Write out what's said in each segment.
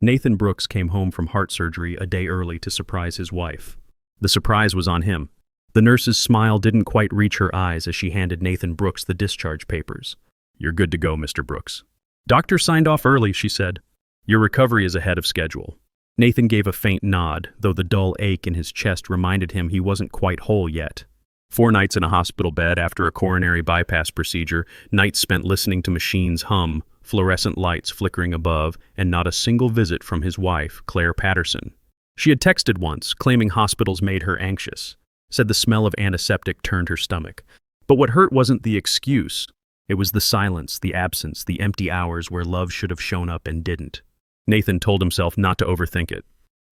Nathan Brooks came home from heart surgery a day early to surprise his wife. The surprise was on him. The nurse's smile didn't quite reach her eyes as she handed Nathan Brooks the discharge papers. "You're good to go, Mr. Brooks." "Doctor signed off early," she said. "Your recovery is ahead of schedule." Nathan gave a faint nod, though the dull ache in his chest reminded him he wasn't quite whole yet. 4 nights in a hospital bed after a coronary bypass procedure, nights spent listening to machines hum, fluorescent lights flickering above, and not a single visit from his wife, Claire Patterson. She had texted once, claiming hospitals made her anxious. Said the smell of antiseptic turned her stomach. But what hurt wasn't the excuse. It was the silence, the absence, the empty hours where love should have shown up and didn't. Nathan told himself not to overthink it.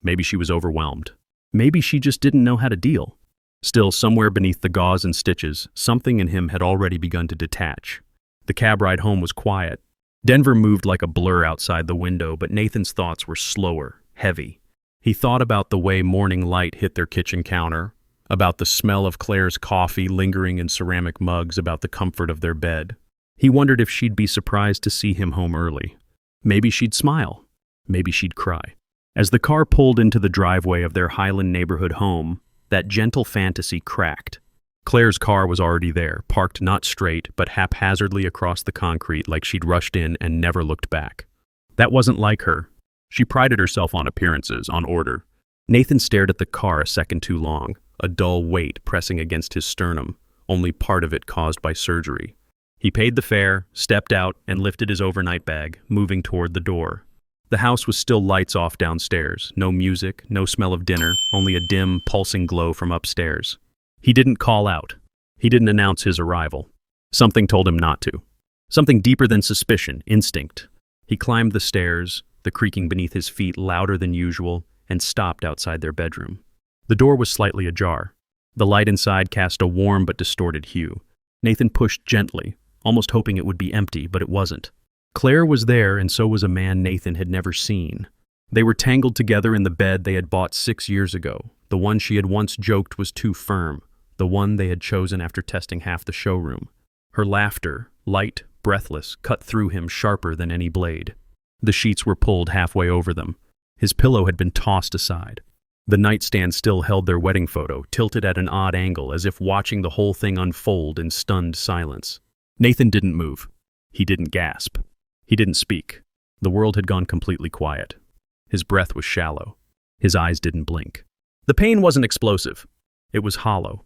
Maybe she was overwhelmed. Maybe she just didn't know how to deal. Still, somewhere beneath the gauze and stitches, something in him had already begun to detach. The cab ride home was quiet. Denver moved like a blur outside the window, but Nathan's thoughts were slower, heavy. He thought about the way morning light hit their kitchen counter, about the smell of Claire's coffee lingering in ceramic mugs, about the comfort of their bed. He wondered if she'd be surprised to see him home early. Maybe she'd smile. Maybe she'd cry. As the car pulled into the driveway of their Highland neighborhood home, that gentle fantasy cracked. Claire's car was already there, parked not straight, but haphazardly across the concrete like she'd rushed in and never looked back. That wasn't like her. She prided herself on appearances, on order. Nathan stared at the car a second too long, a dull weight pressing against his sternum, only part of it caused by surgery. He paid the fare, stepped out, and lifted his overnight bag, moving toward the door. The house was still lights off downstairs, no music, no smell of dinner, only a dim, pulsing glow from upstairs. He didn't call out. He didn't announce his arrival. Something told him not to. Something deeper than suspicion, instinct. He climbed the stairs, the creaking beneath his feet louder than usual, and stopped outside their bedroom. The door was slightly ajar. The light inside cast a warm but distorted hue. Nathan pushed gently, almost hoping it would be empty, but it wasn't. Claire was there, and so was a man Nathan had never seen. They were tangled together in the bed they had bought 6 years ago, the one she had once joked was too firm, the one they had chosen after testing half the showroom. Her laughter, light, breathless, cut through him sharper than any blade. The sheets were pulled halfway over them. His pillow had been tossed aside. The nightstand still held their wedding photo, tilted at an odd angle, as if watching the whole thing unfold in stunned silence. Nathan didn't move. He didn't gasp. He didn't speak. The world had gone completely quiet. His breath was shallow. His eyes didn't blink. The pain wasn't explosive. It was hollow.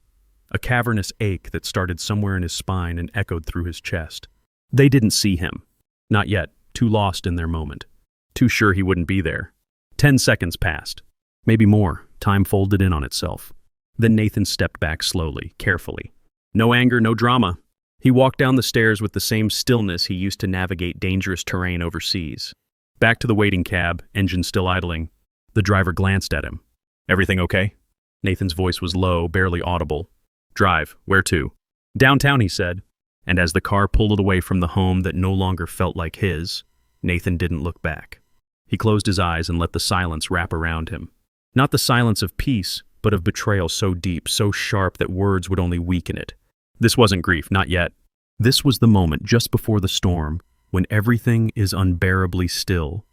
A cavernous ache that started somewhere in his spine and echoed through his chest. They didn't see him. Not yet, too lost in their moment. Too sure he wouldn't be there. 10 seconds passed. Maybe more. Time folded in on itself. Then Nathan stepped back slowly, carefully. No anger, no drama. He walked down the stairs with the same stillness he used to navigate dangerous terrain overseas. Back to the waiting cab, engine still idling. The driver glanced at him. "Everything okay?" Nathan's voice was low, barely audible. "Drive. Where to?" "Downtown," he said. And as the car pulled away from the home that no longer felt like his, Nathan didn't look back. He closed his eyes and let the silence wrap around him. Not the silence of peace, but of betrayal so deep, so sharp that words would only weaken it. This wasn't grief, not yet. This was the moment just before the storm, when everything is unbearably still.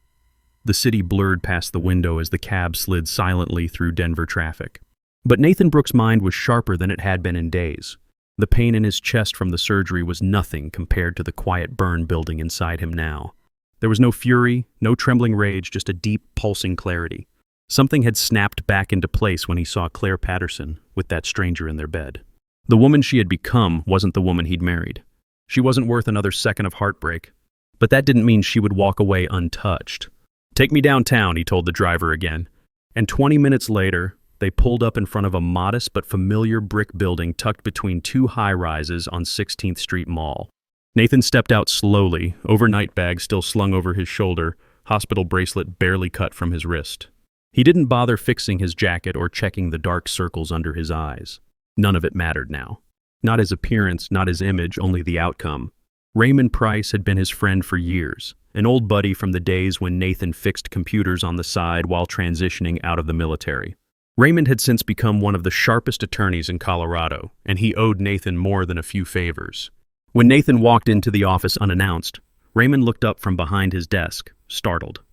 The city blurred past the window as the cab slid silently through Denver traffic. But Nathan Brooks' mind was sharper than it had been in days. The pain in his chest from the surgery was nothing compared to the quiet burn building inside him now. There was no fury, no trembling rage, just a deep, pulsing clarity. Something had snapped back into place when he saw Claire Patterson with that stranger in their bed. The woman she had become wasn't the woman he'd married. She wasn't worth another second of heartbreak. But that didn't mean she would walk away untouched. "Take me downtown," he told the driver again. And 20 minutes later, they pulled up in front of a modest but familiar brick building tucked between 2 high-rises on 16th Street Mall. Nathan stepped out slowly, overnight bag still slung over his shoulder, hospital bracelet barely cut from his wrist. He didn't bother fixing his jacket or checking the dark circles under his eyes. None of it mattered now. Not his appearance, not his image, only the outcome. Raymond Price had been his friend for years, an old buddy from the days when Nathan fixed computers on the side while transitioning out of the military. Raymond had since become one of the sharpest attorneys in Colorado, and he owed Nathan more than a few favors. When Nathan walked into the office unannounced, Raymond looked up from behind his desk, startled.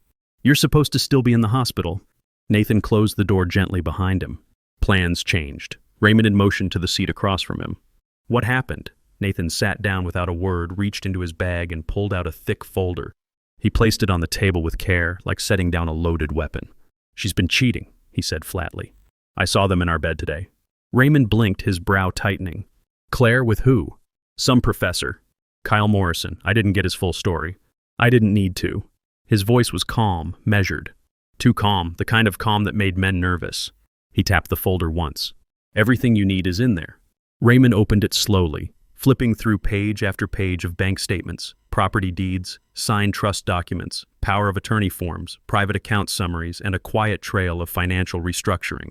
You're supposed to still be in the hospital. Nathan closed the door gently behind him. Plans changed. Raymond had motioned to the seat across from him. What happened? Nathan sat down without a word, reached into his bag, and pulled out a thick folder. He placed it on the table with care, like setting down a loaded weapon. She's been cheating, he said flatly. I saw them in our bed today. Raymond blinked, his brow tightening. Claire with who? Some professor. Kyle Morrison. I didn't get his full story. I didn't need to. His voice was calm, measured. Too calm, the kind of calm that made men nervous. He tapped the folder once. Everything you need is in there. Raymond opened it slowly, flipping through page after page of bank statements, property deeds, signed trust documents, power of attorney forms, private account summaries, and a quiet trail of financial restructuring.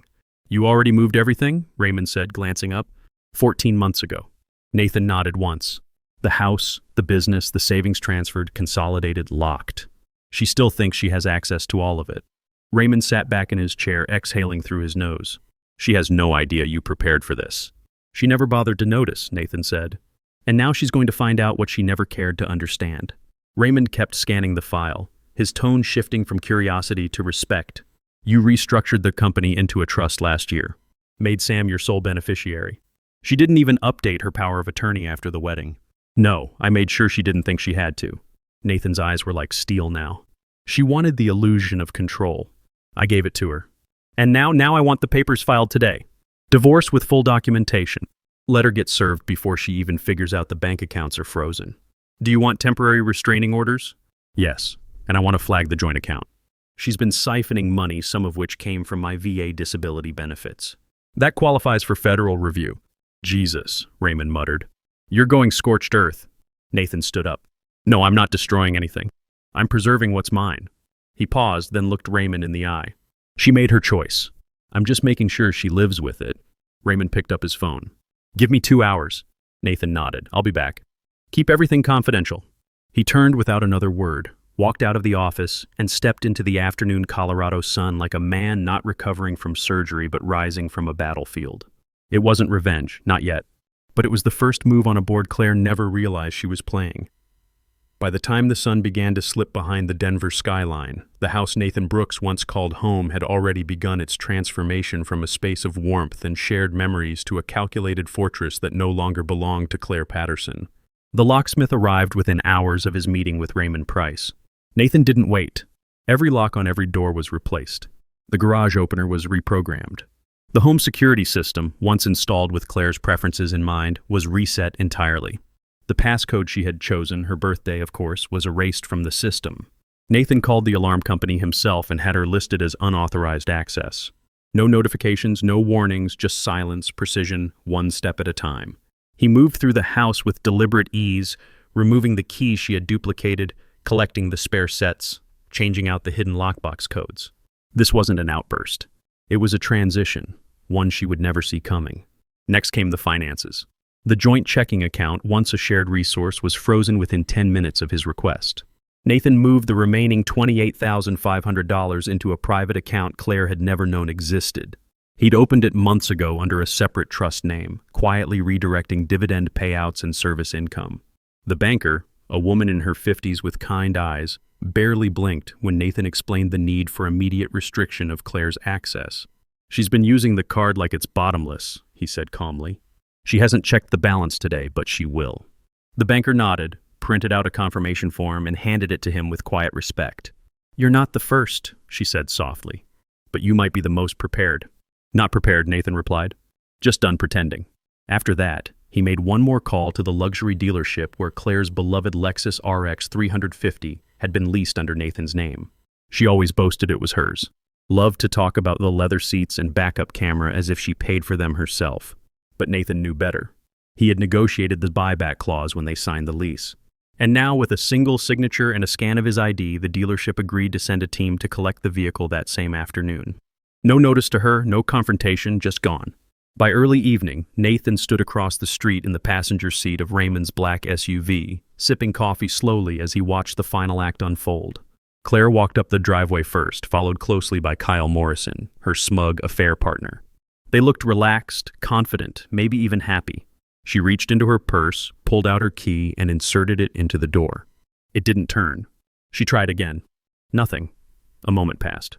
You already moved everything? Raymond said, glancing up. 14 months ago. Nathan nodded once. The house, the business, the savings transferred, consolidated, locked. She still thinks she has access to all of it. Raymond sat back in his chair, exhaling through his nose. She has no idea you prepared for this. She never bothered to notice, Nathan said. And now she's going to find out what she never cared to understand. Raymond kept scanning the file, his tone shifting from curiosity to respect. You restructured the company into a trust last year. Made Sam your sole beneficiary. She didn't even update her power of attorney after the wedding. No, I made sure she didn't think she had to. Nathan's eyes were like steel now. She wanted the illusion of control. I gave it to her. And now I want the papers filed today. Divorce with full documentation. Let her get served before she even figures out the bank accounts are frozen. Do you want temporary restraining orders? Yes, and I want to flag the joint account. She's been siphoning money, some of which came from my VA disability benefits. That qualifies for federal review. Jesus, Raymond muttered. You're going scorched earth. Nathan stood up. No, I'm not destroying anything. I'm preserving what's mine. He paused, then looked Raymond in the eye. She made her choice. I'm just making sure she lives with it. Raymond picked up his phone. Give me 2 hours. Nathan nodded. I'll be back. Keep everything confidential. He turned without another word, walked out of the office, and stepped into the afternoon Colorado sun like a man not recovering from surgery but rising from a battlefield. It wasn't revenge, not yet. But it was the first move on a board Claire never realized she was playing. By the time the sun began to slip behind the Denver skyline, the house Nathan Brooks once called home had already begun its transformation from a space of warmth and shared memories to a calculated fortress that no longer belonged to Claire Patterson. The locksmith arrived within hours of his meeting with Raymond Price. Nathan didn't wait. Every lock on every door was replaced. The garage opener was reprogrammed. The home security system, once installed with Claire's preferences in mind, was reset entirely. The passcode she had chosen, her birthday of course, was erased from the system. Nathan called the alarm company himself and had her listed as unauthorized access. No notifications, no warnings, just silence, precision, one step at a time. He moved through the house with deliberate ease, removing the keys she had duplicated, collecting the spare sets, changing out the hidden lockbox codes. This wasn't an outburst. It was a transition, one she would never see coming. Next came the finances. The joint checking account, once a shared resource, was frozen within 10 minutes of his request. Nathan moved the remaining $28,500 into a private account Claire had never known existed. He'd opened it months ago under a separate trust name, quietly redirecting dividend payouts and service income. The banker, a woman in her 50s with kind eyes, barely blinked when Nathan explained the need for immediate restriction of Claire's access. She's been using the card like it's bottomless, he said calmly. She hasn't checked the balance today, but she will. The banker nodded, printed out a confirmation form, and handed it to him with quiet respect. You're not the first, she said softly, but you might be the most prepared. Not prepared, Nathan replied. Just done pretending. After that, he made one more call to the luxury dealership where Claire's beloved Lexus RX 350 had been leased under Nathan's name. She always boasted it was hers. Loved to talk about the leather seats and backup camera as if she paid for them herself. But Nathan knew better. He had negotiated the buyback clause when they signed the lease. And now, with a single signature and a scan of his ID, the dealership agreed to send a team to collect the vehicle that same afternoon. No notice to her, no confrontation, just gone. By early evening, Nathan stood across the street in the passenger seat of Raymond's black SUV, sipping coffee slowly as he watched the final act unfold. Claire walked up the driveway first, followed closely by Kyle Morrison, her smug affair partner. They looked relaxed, confident, maybe even happy. She reached into her purse, pulled out her key, and inserted it into the door. It didn't turn. She tried again. Nothing. A moment passed.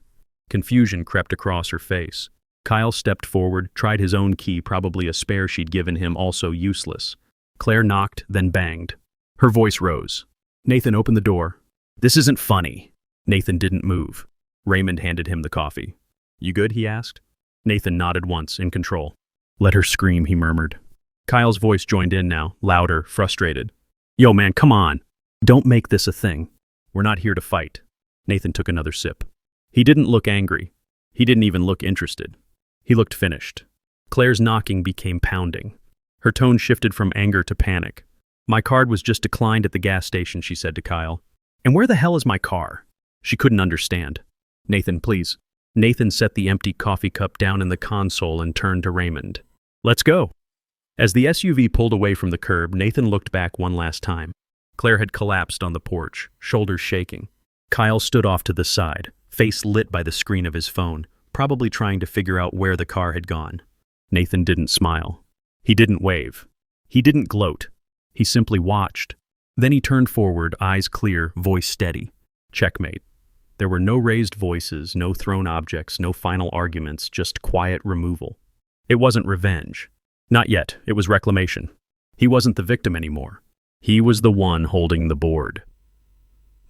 Confusion crept across her face. Kyle stepped forward, tried his own key, probably a spare she'd given him, also useless. Claire knocked, then banged. Her voice rose. "Nathan, open the door." "This isn't funny." Nathan didn't move. Raymond handed him the coffee. "You good?" he asked. Nathan nodded once, in control. "Let her scream," he murmured. Kyle's voice joined in now, louder, frustrated. "Yo, man, come on. Don't make this a thing. We're not here to fight." Nathan took another sip. He didn't look angry. He didn't even look interested. He looked finished. Claire's knocking became pounding. Her tone shifted from anger to panic. "My card was just declined at the gas station," she said to Kyle. "And where the hell is my car?" She couldn't understand. "Nathan, please." Nathan set the empty coffee cup down in the console and turned to Raymond. "Let's go." As the SUV pulled away from the curb, Nathan looked back one last time. Claire had collapsed on the porch, shoulders shaking. Kyle stood off to the side, face lit by the screen of his phone, probably trying to figure out where the car had gone. Nathan didn't smile. He didn't wave. He didn't gloat. He simply watched. Then he turned forward, eyes clear, voice steady. Checkmate. There were no raised voices, no thrown objects, no final arguments, just quiet removal. It wasn't revenge. Not yet. It was reclamation. He wasn't the victim anymore. He was the one holding the board.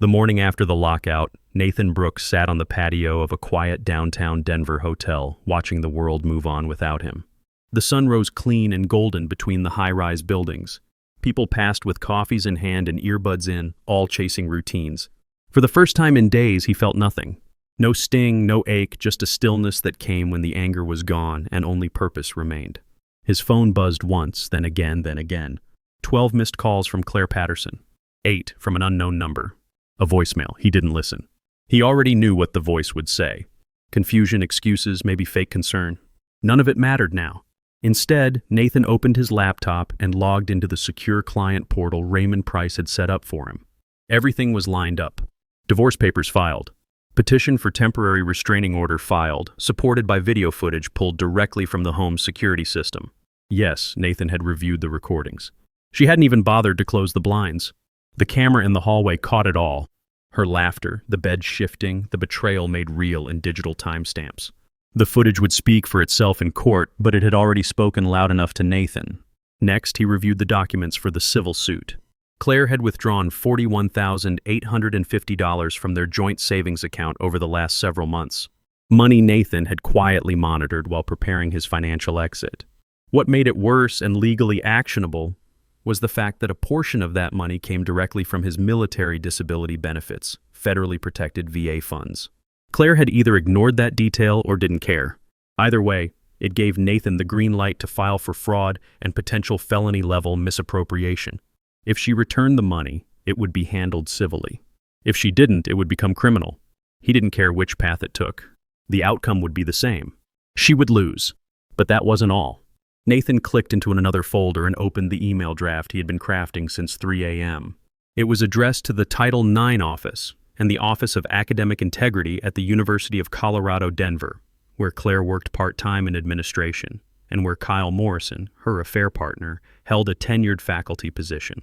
The morning after the lockout, Nathan Brooks sat on the patio of a quiet downtown Denver hotel, watching the world move on without him. The sun rose clean and golden between the high-rise buildings. People passed with coffees in hand and earbuds in, all chasing routines. For the first time in days, he felt nothing. No sting, no ache, just a stillness that came when the anger was gone and only purpose remained. His phone buzzed once, then again, then again. 12 missed calls from Claire Patterson. 8 from an unknown number. A voicemail. He didn't listen. He already knew what the voice would say. Confusion, excuses, maybe fake concern. None of it mattered now. Instead, Nathan opened his laptop and logged into the secure client portal Raymond Price had set up for him. Everything was lined up. Divorce papers filed. Petition for temporary restraining order filed, supported by video footage pulled directly from the home's security system. Yes, Nathan had reviewed the recordings. She hadn't even bothered to close the blinds. The camera in the hallway caught it all. Her laughter, the bed shifting, the betrayal made real in digital timestamps. The footage would speak for itself in court, but it had already spoken loud enough to Nathan. Next, he reviewed the documents for the civil suit. Claire had withdrawn $41,850 from their joint savings account over the last several months. Money Nathan had quietly monitored while preparing his financial exit. What made it worse and legally actionable was the fact that a portion of that money came directly from his military disability benefits, federally protected VA funds. Claire had either ignored that detail or didn't care. Either way, it gave Nathan the green light to file for fraud and potential felony-level misappropriation. If she returned the money, it would be handled civilly. If she didn't, it would become criminal. He didn't care which path it took. The outcome would be the same. She would lose. But that wasn't all. Nathan clicked into another folder and opened the email draft he had been crafting since 3 a.m. It was addressed to the Title IX office and the Office of Academic Integrity at the University of Colorado, Denver, where Claire worked part-time in administration, and where Kyle Morrison, her affair partner, held a tenured faculty position.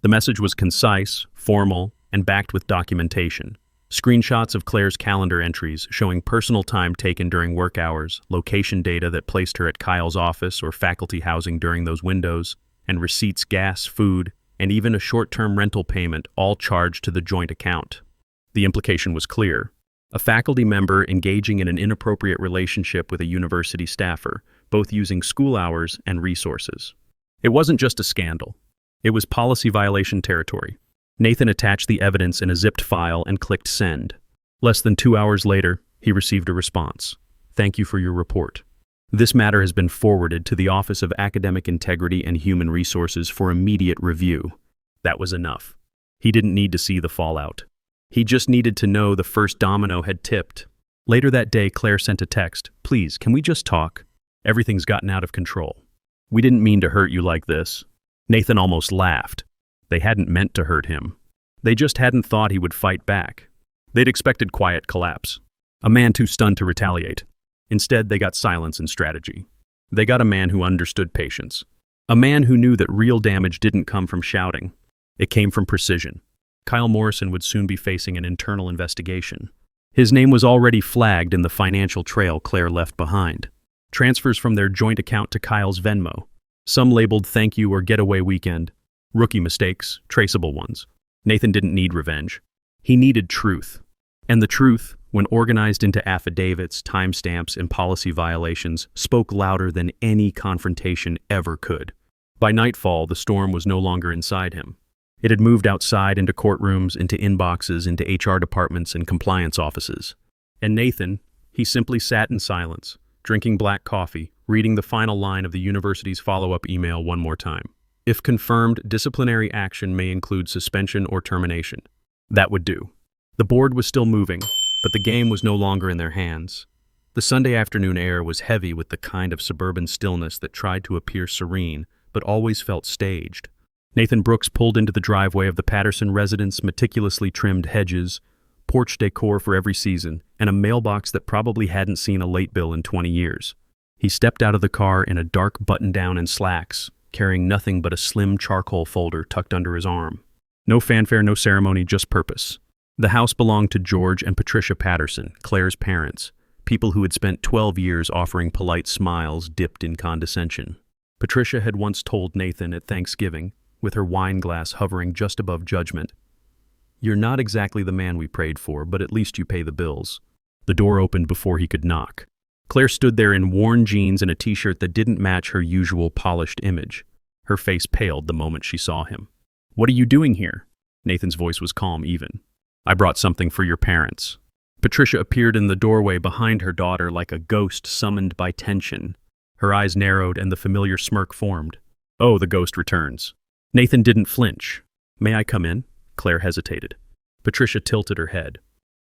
The message was concise, formal, and backed with documentation. Screenshots of Claire's calendar entries showing personal time taken during work hours, location data that placed her at Kyle's office or faculty housing during those windows, and receipts, gas, food, and even a short-term rental payment, all charged to the joint account. The implication was clear. A faculty member engaging in an inappropriate relationship with a university staffer, both using school hours and resources. It wasn't just a scandal. It was policy violation territory. Nathan attached the evidence in a zipped file and clicked send. Less than 2 hours later, he received a response. "Thank you for your report. This matter has been forwarded to the Office of Academic Integrity and Human Resources for immediate review." That was enough. He didn't need to see the fallout. He just needed to know the first domino had tipped. Later that day, Claire sent a text. "Please, can we just talk? Everything's gotten out of control. We didn't mean to hurt you like this." Nathan almost laughed. They hadn't meant to hurt him. They just hadn't thought he would fight back. They'd expected quiet collapse. A man too stunned to retaliate. Instead, they got silence and strategy. They got a man who understood patience. A man who knew that real damage didn't come from shouting. It came from precision. Kyle Morrison would soon be facing an internal investigation. His name was already flagged in the financial trail Claire left behind. Transfers from their joint account to Kyle's Venmo. Some labeled thank you or getaway weekend. Rookie mistakes, traceable ones. Nathan didn't need revenge. He needed truth. And the truth, when organized into affidavits, timestamps, and policy violations, spoke louder than any confrontation ever could. By nightfall, the storm was no longer inside him. It had moved outside into courtrooms, into inboxes, into HR departments and compliance offices. And Nathan, he simply sat in silence, drinking black coffee, reading the final line of the university's follow-up email one more time. If confirmed, disciplinary action may include suspension or termination. That would do. The board was still moving, but the game was no longer in their hands. The Sunday afternoon air was heavy with the kind of suburban stillness that tried to appear serene, but always felt staged. Nathan Brooks pulled into the driveway of the Patterson residence, meticulously trimmed hedges, porch decor for every season, and a mailbox that probably hadn't seen a late bill in 20 years. He stepped out of the car in a dark button-down and slacks, carrying nothing but a slim charcoal folder tucked under his arm. No fanfare, no ceremony, just purpose. The house belonged to George and Patricia Patterson, Claire's parents, people who had spent 12 years offering polite smiles dipped in condescension. Patricia had once told Nathan at Thanksgiving, with her wine glass hovering just above judgment, "You're not exactly the man we prayed for, but at least you pay the bills." The door opened before he could knock. Claire stood there in worn jeans and a t-shirt that didn't match her usual polished image. Her face paled the moment she saw him. "What are you doing here?" Nathan's voice was calm even. "I brought something for your parents." Patricia appeared in the doorway behind her daughter like a ghost summoned by tension. Her eyes narrowed and the familiar smirk formed. "Oh, the ghost returns." Nathan didn't flinch. "May I come in?" Claire hesitated. Patricia tilted her head.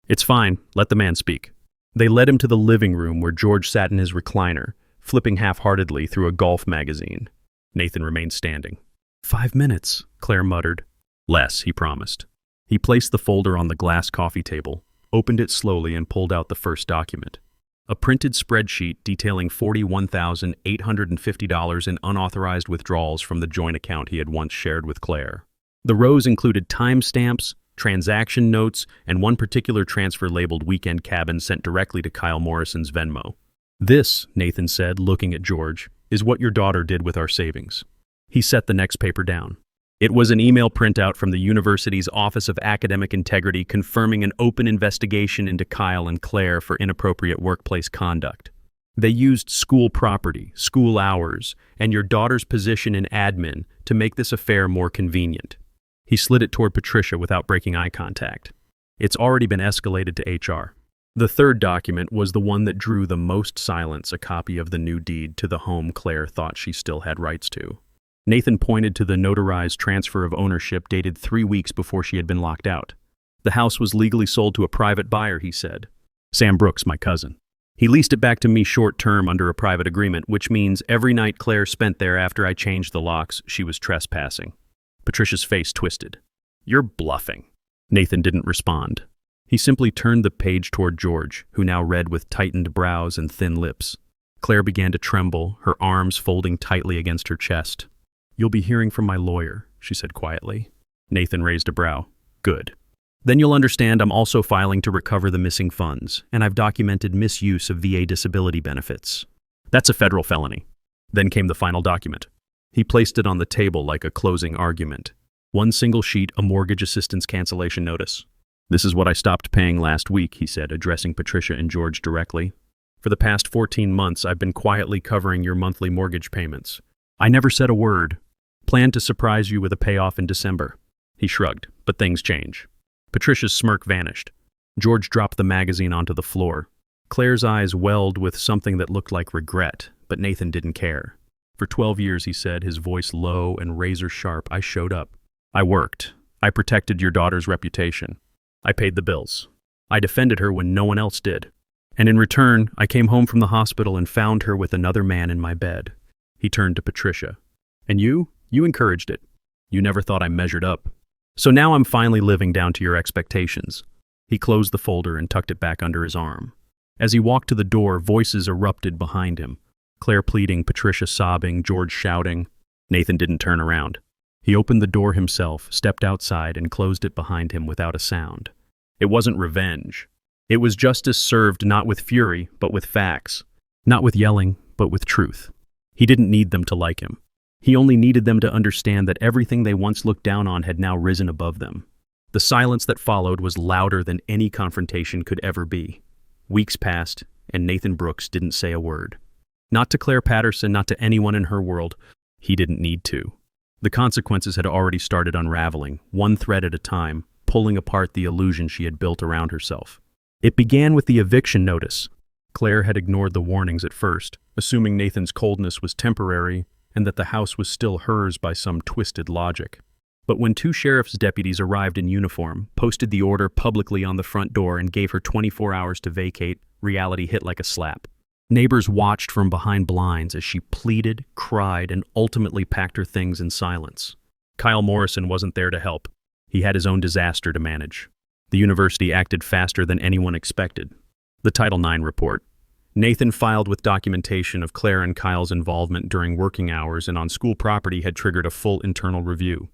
"It's fine. Let the man speak." They led him to the living room where George sat in his recliner, flipping half-heartedly through a golf magazine. Nathan remained standing. 5 minutes, Claire muttered. "Less," he promised. He placed the folder on the glass coffee table, opened it slowly and pulled out the first document. A printed spreadsheet detailing $41,850 in unauthorized withdrawals from the joint account he had once shared with Claire. The rows included timestamps, transaction notes, and one particular transfer labeled Weekend Cabin sent directly to Kyle Morrison's Venmo. "This," Nathan said, looking at George, "is what your daughter did with our savings." He set the next paper down. It was an email printout from the university's Office of Academic Integrity confirming an open investigation into Kyle and Claire for inappropriate workplace conduct. They used school property, school hours, and your daughter's position in admin to make this affair more convenient. He slid it toward Patricia without breaking eye contact. "It's already been escalated to HR." The third document was the one that drew the most silence, a copy of the new deed to the home Claire thought she still had rights to. Nathan pointed to the notarized transfer of ownership dated 3 weeks before she had been locked out. "The house was legally sold to a private buyer," he said. "Sam Brooks, my cousin. He leased it back to me short-term under a private agreement, which means every night Claire spent there after I changed the locks, she was trespassing." Patricia's face twisted. "You're bluffing." Nathan didn't respond. He simply turned the page toward George, who now read with tightened brows and thin lips. Claire began to tremble, her arms folding tightly against her chest. "You'll be hearing from my lawyer," she said quietly. Nathan raised a brow. "Good. Then you'll understand I'm also filing to recover the missing funds, and I've documented misuse of VA disability benefits. That's a federal felony." Then came the final document. He placed it on the table like a closing argument. One single sheet, a mortgage assistance cancellation notice. "This is what I stopped paying last week," he said, addressing Patricia and George directly. "For the past 14 months, I've been quietly covering your monthly mortgage payments. I never said a word. Planned to surprise you with a payoff in December." He shrugged, but things change. Patricia's smirk vanished. George dropped the magazine onto the floor. Claire's eyes welled with something that looked like regret, but Nathan didn't care. "For 12 years, he said, his voice low and razor-sharp, I showed up. I worked. I protected your daughter's reputation. I paid the bills. I defended her when no one else did. And in return, I came home from the hospital and found her with another man in my bed." He turned to Patricia. "And you encouraged it. You never thought I measured up. So now I'm finally living down to your expectations." He closed the folder and tucked it back under his arm. As he walked to the door, voices erupted behind him. Claire pleading, Patricia sobbing, George shouting. Nathan didn't turn around. He opened the door himself, stepped outside, and closed it behind him without a sound. It wasn't revenge. It was justice served not with fury, but with facts. Not with yelling, but with truth. He didn't need them to like him. He only needed them to understand that everything they once looked down on had now risen above them. The silence that followed was louder than any confrontation could ever be. Weeks passed, and Nathan Brooks didn't say a word. Not to Claire Patterson, not to anyone in her world. He didn't need to. The consequences had already started unraveling, one thread at a time, pulling apart the illusion she had built around herself. It began with the eviction notice. Claire had ignored the warnings at first, assuming Nathan's coldness was temporary and that the house was still hers by some twisted logic. But when two sheriff's deputies arrived in uniform, posted the order publicly on the front door, and gave her 24 hours to vacate, reality hit like a slap. Neighbors watched from behind blinds as she pleaded, cried, and ultimately packed her things in silence. Kyle Morrison wasn't there to help. He had his own disaster to manage. The university acted faster than anyone expected. The Title IX report. Nathan filed with documentation of Claire and Kyle's involvement during working hours and on school property had triggered a full internal review.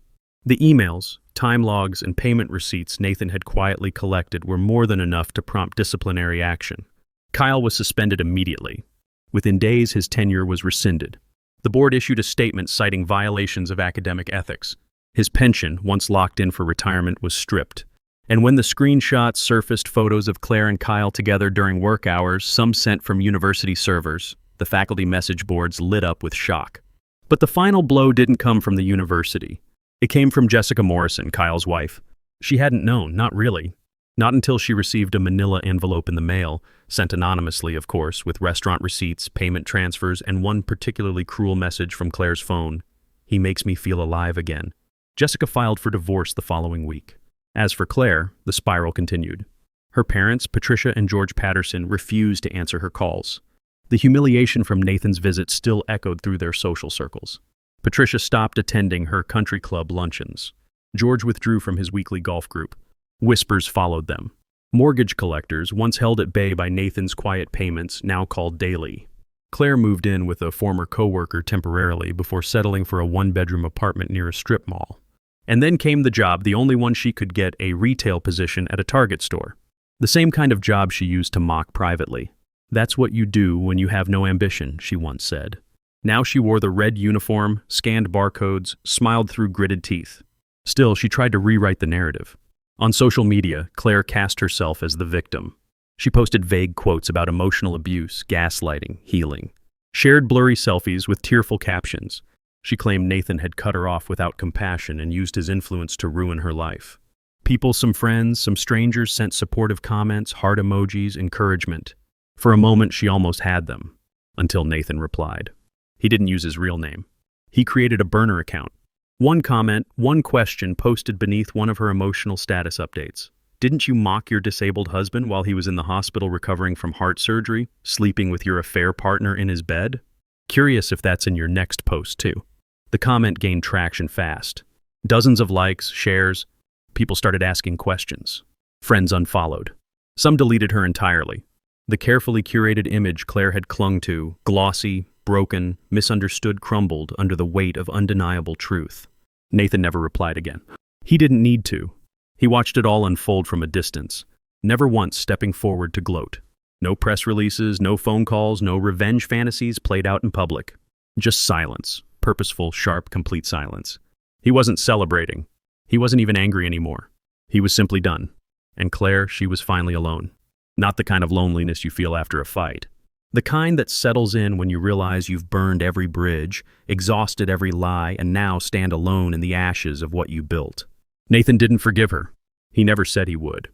The emails, time logs, and payment receipts Nathan had quietly collected were more than enough to prompt disciplinary action. Kyle was suspended immediately. Within days, his tenure was rescinded. The board issued a statement citing violations of academic ethics. His pension, once locked in for retirement, was stripped. And when the screenshots surfaced photos of Claire and Kyle together during work hours, some sent from university servers, the faculty message boards lit up with shock. But the final blow didn't come from the university. It came from Jessica Morrison, Kyle's wife. She hadn't known, not really. Not until she received a manila envelope in the mail, sent anonymously, of course, with restaurant receipts, payment transfers, and one particularly cruel message from Claire's phone. "He makes me feel alive again." Jessica filed for divorce the following week. As for Claire, the spiral continued. Her parents, Patricia and George Patterson, refused to answer her calls. The humiliation from Nathan's visit still echoed through their social circles. Patricia stopped attending her country club luncheons. George withdrew from his weekly golf group. Whispers followed them. Mortgage collectors, once held at bay by Nathan's quiet payments, now called daily. Claire moved in with a former co-worker temporarily before settling for a one-bedroom apartment near a strip mall. And then came the job, the only one she could get, a retail position at a Target store. The same kind of job she used to mock privately. "That's what you do when you have no ambition," she once said. Now she wore the red uniform, scanned barcodes, smiled through gritted teeth. Still, she tried to rewrite the narrative. On social media, Claire cast herself as the victim. She posted vague quotes about emotional abuse, gaslighting, healing. Shared blurry selfies with tearful captions. She claimed Nathan had cut her off without compassion and used his influence to ruin her life. People, some friends, some strangers sent supportive comments, heart emojis, encouragement. For a moment, she almost had them, until Nathan replied. He didn't use his real name. He created a burner account. One comment, one question posted beneath one of her emotional status updates. "Didn't you mock your disabled husband while he was in the hospital recovering from heart surgery, sleeping with your affair partner in his bed?" Curious if that's in your next post, too. The comment gained traction fast. Dozens of likes, shares. People started asking questions. Friends unfollowed. Some deleted her entirely. The carefully curated image Claire had clung to, glossy, broken, misunderstood, crumbled under the weight of undeniable truth. Nathan never replied again. He didn't need to. He watched it all unfold from a distance, never once stepping forward to gloat. No press releases, no phone calls, no revenge fantasies played out in public. Just silence, purposeful, sharp, complete silence. He wasn't celebrating. He wasn't even angry anymore. He was simply done. And Claire, she was finally alone. Not the kind of loneliness you feel after a fight. The kind that settles in when you realize you've burned every bridge, exhausted every lie, and now stand alone in the ashes of what you built. Nathan didn't forgive her. He never said he would.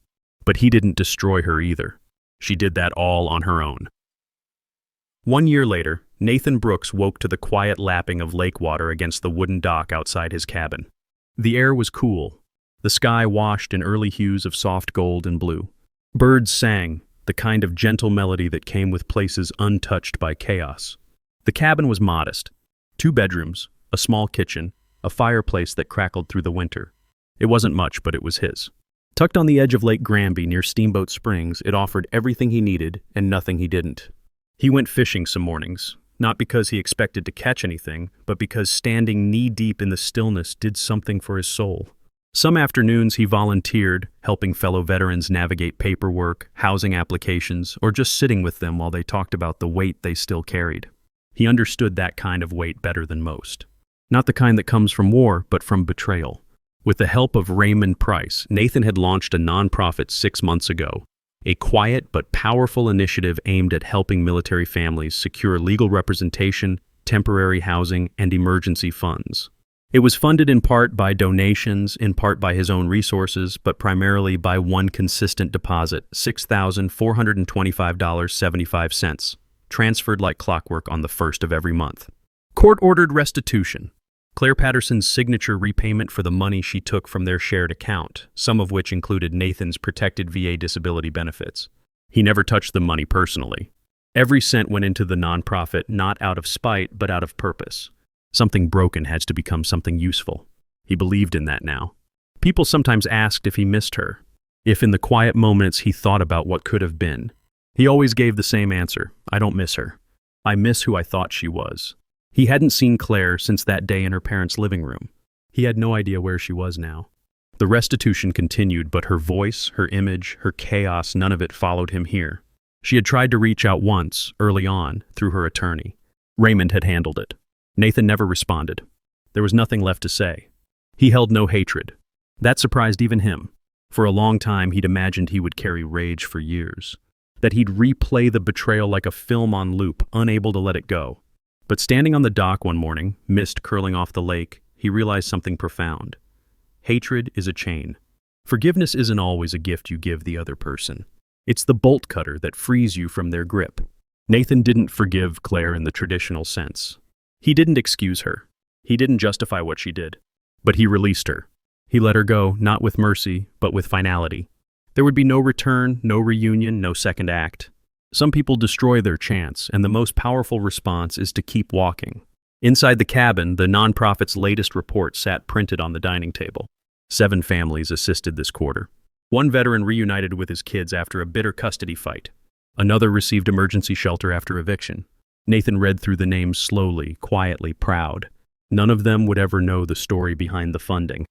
But he didn't destroy her either. She did that all on her own. 1 year later, Nathan Brooks woke to the quiet lapping of lake water against the wooden dock outside his cabin. The air was cool, the sky washed in early hues of soft gold and blue. Birds sang, the kind of gentle melody that came with places untouched by chaos. The cabin was modest. 2 bedrooms, a small kitchen, a fireplace that crackled through the winter. It wasn't much, but it was his. Tucked on the edge of Lake Granby near Steamboat Springs, it offered everything he needed and nothing he didn't. He went fishing some mornings, not because he expected to catch anything, but because standing knee-deep in the stillness did something for his soul. Some afternoons he volunteered, helping fellow veterans navigate paperwork, housing applications, or just sitting with them while they talked about the weight they still carried. He understood that kind of weight better than most. Not the kind that comes from war, but from betrayal. With the help of Raymond Price, Nathan had launched a nonprofit 6 months ago, a quiet but powerful initiative aimed at helping military families secure legal representation, temporary housing, and emergency funds. It was funded in part by donations, in part by his own resources, but primarily by one consistent deposit, $6,425.75, transferred like clockwork on the first of every month. Court-ordered restitution. Claire Patterson's signature repayment for the money she took from their shared account, some of which included Nathan's protected VA disability benefits. He never touched the money personally. Every cent went into the nonprofit not out of spite, but out of purpose. Something broken has to become something useful. He believed in that now. People sometimes asked if he missed her, if in the quiet moments he thought about what could have been. He always gave the same answer: I don't miss her. I miss who I thought she was. He hadn't seen Claire since that day in her parents' living room. He had no idea where she was now. The restitution continued, but her voice, her image, her chaos, none of it followed him here. She had tried to reach out once, early on, through her attorney. Raymond had handled it. Nathan never responded. There was nothing left to say. He held no hatred. That surprised even him. For a long time, he'd imagined he would carry rage for years, that he'd replay the betrayal like a film on loop, unable to let it go. But standing on the dock one morning, mist curling off the lake, he realized something profound. Hatred is a chain. Forgiveness isn't always a gift you give the other person. It's the bolt cutter that frees you from their grip. Nathan didn't forgive Claire in the traditional sense. He didn't excuse her. He didn't justify what she did. But he released her. He let her go, not with mercy, but with finality. There would be no return, no reunion, no second act. Some people destroy their chance, and the most powerful response is to keep walking. Inside the cabin, the nonprofit's latest report sat printed on the dining table. 7 families assisted this quarter. One veteran reunited with his kids after a bitter custody fight. Another received emergency shelter after eviction. Nathan read through the names slowly, quietly, proud. None of them would ever know the story behind the funding.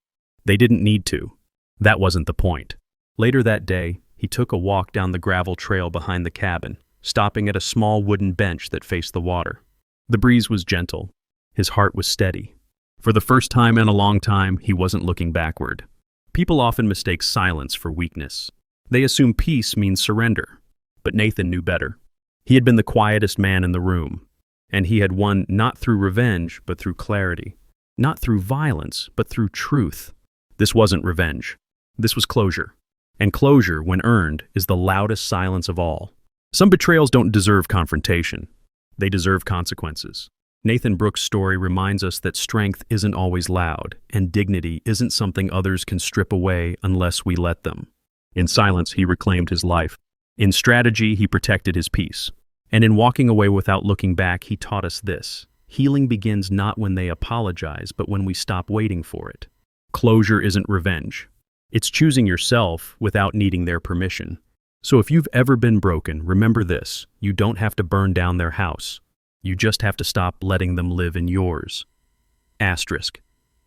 They didn't need to. That wasn't the point. Later that day, he took a walk down the gravel trail behind the cabin, stopping at a small wooden bench that faced the water. The breeze was gentle. His heart was steady. For the first time in a long time, he wasn't looking backward. People often mistake silence for weakness. They assume peace means surrender. But Nathan knew better. He had been the quietest man in the room, and he had won not through revenge, but through clarity. Not through violence, but through truth. This wasn't revenge. This was closure. And closure, when earned, is the loudest silence of all. Some betrayals don't deserve confrontation. They deserve consequences. Nathan Brooks' story reminds us that strength isn't always loud, and dignity isn't something others can strip away unless we let them. In silence, he reclaimed his life. In strategy, he protected his peace. And in walking away without looking back, he taught us this: healing begins not when they apologize, but when we stop waiting for it. Closure isn't revenge. It's choosing yourself without needing their permission. So if you've ever been broken, remember this: you don't have to burn down their house. You just have to stop letting them live in yours. Asterisk.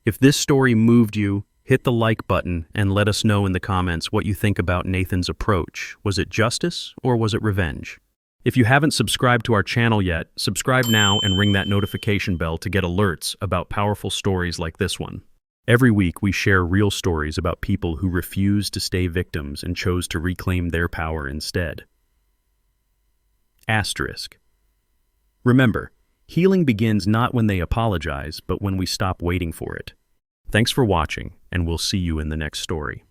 If this story moved you, hit the like button and let us know in the comments what you think about Nathan's approach. Was it justice or was it revenge? If you haven't subscribed to our channel yet, subscribe now and ring that notification bell to get alerts about powerful stories like this one. Every week, we share real stories about people who refused to stay victims and chose to reclaim their power instead. Asterisk. Remember, healing begins not when they apologize, but when we stop waiting for it. Thanks for watching, and we'll see you in the next story.